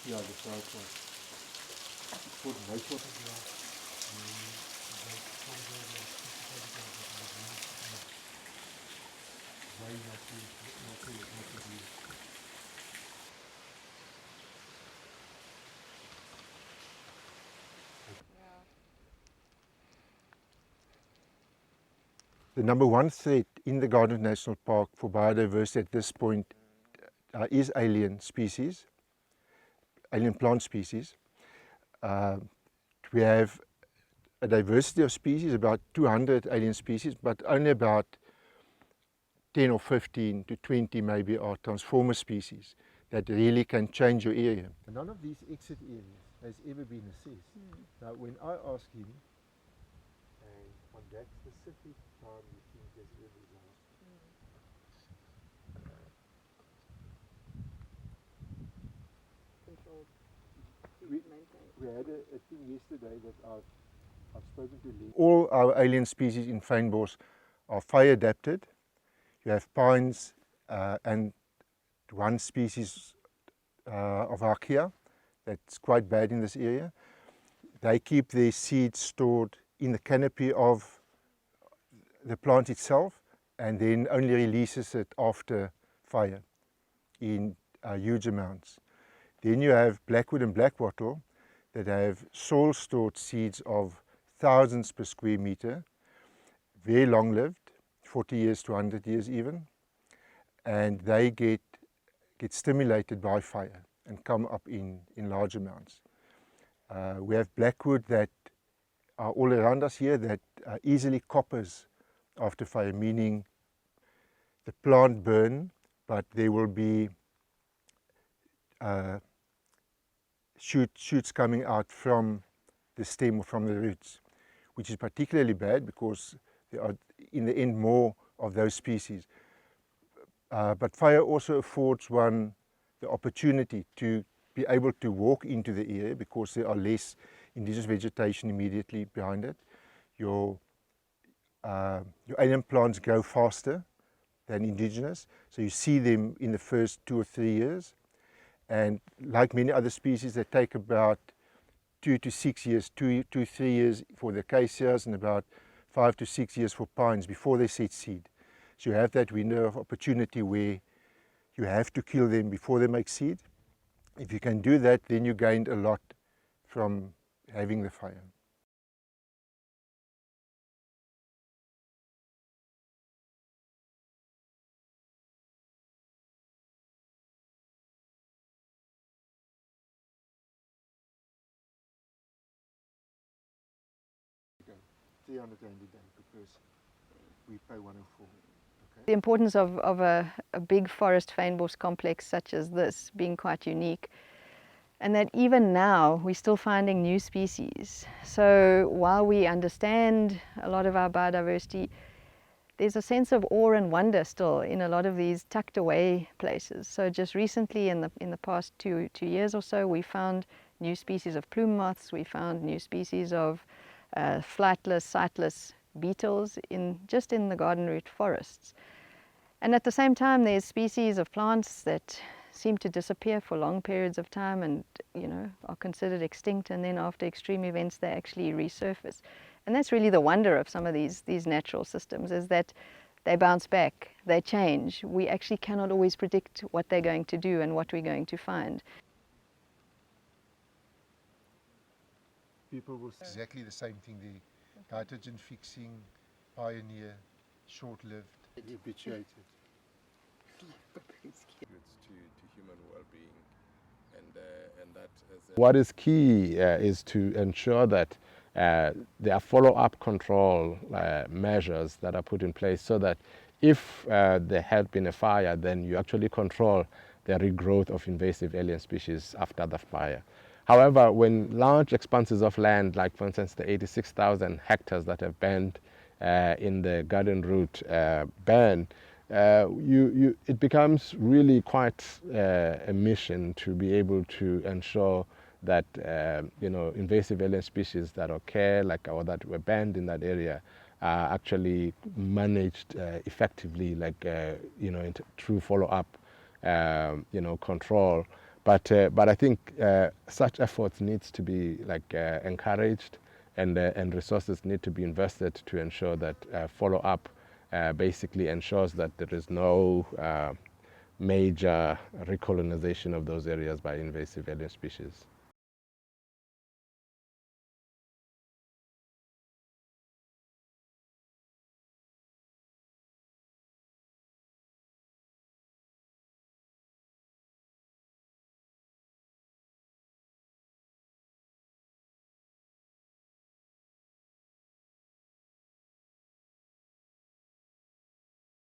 Ja, dat zou het wel. Voor de wijswater. The number one threat in the Garden National Park for biodiversity at this point is alien species, alien plant species. We have a diversity of species, about 200 alien species, but only about 10 or 15 to 20 maybe are transformer species that really can change your area. None of these exit areas has ever been assessed. Now when I asked him, and on that specific time you think there's really last. Controlled. We had a thing yesterday that I've spoken to Lee. All our alien species in fynbos are fire adapted. You have pines and one species of archaea that's quite bad in this area. They keep their seeds stored in the canopy of the plant itself and then only releases it after fire in huge amounts. Then you have blackwood and blackwattle that have soil stored seeds of thousands per square meter, very long lived, 40 years to 100 years even, and they get stimulated by fire and come up in large amounts. We have blackwood that are all around us here that easily coppers after fire, meaning the plant burn, but there will be shoots coming out from the stem or from the roots, which is particularly bad because there are in the end more of those species. But fire also affords one the opportunity to be able to walk into the area because there are less indigenous vegetation immediately behind it. Your alien plants grow faster than indigenous, so you see them in the first 2 or 3 years. And like many other species, they take about 2 to 6 years, 2 to 3 years for the acacias and about 5 to 6 years for pines before they set seed. So you have that window of opportunity where you have to kill them before they make seed. If you can do that, then you gained a lot from having the fire. $300 a day because we pay 104. Okay. The importance of a big forest fynbos complex such as this being quite unique, and that even now we're still finding new species. So while we understand a lot of our biodiversity, there's a sense of awe and wonder still in a lot of these tucked away places. So just recently in the past two years or so, we found new species of plume moths, we found new species of flightless, sightless beetles just in the garden root forests. And at the same time, there's species of plants that seem to disappear for long periods of time and, you know, are considered extinct, and then after extreme events they actually resurface. And that's really the wonder of some of these natural systems, is that they bounce back, they change. We actually cannot always predict what they're going to do and what we're going to find. People will say exactly the same thing there. Nitrogen fixing, pioneer, short-lived, habituated. To human well-being, and that is what is key is to ensure that there are follow-up control measures that are put in place so that if there had been a fire, then you actually control the regrowth of invasive alien species after the fire. However, when large expanses of land, like for instance the 86,000 hectares that have burned in the garden route burn, it becomes really quite a mission to be able to ensure that invasive alien species that occur, or that were banned in that area, are actually managed effectively, through follow-up, control. But I think such efforts needs to be like encouraged, and resources need to be invested to ensure that follow-up basically ensures that there is no major recolonization of those areas by invasive alien species.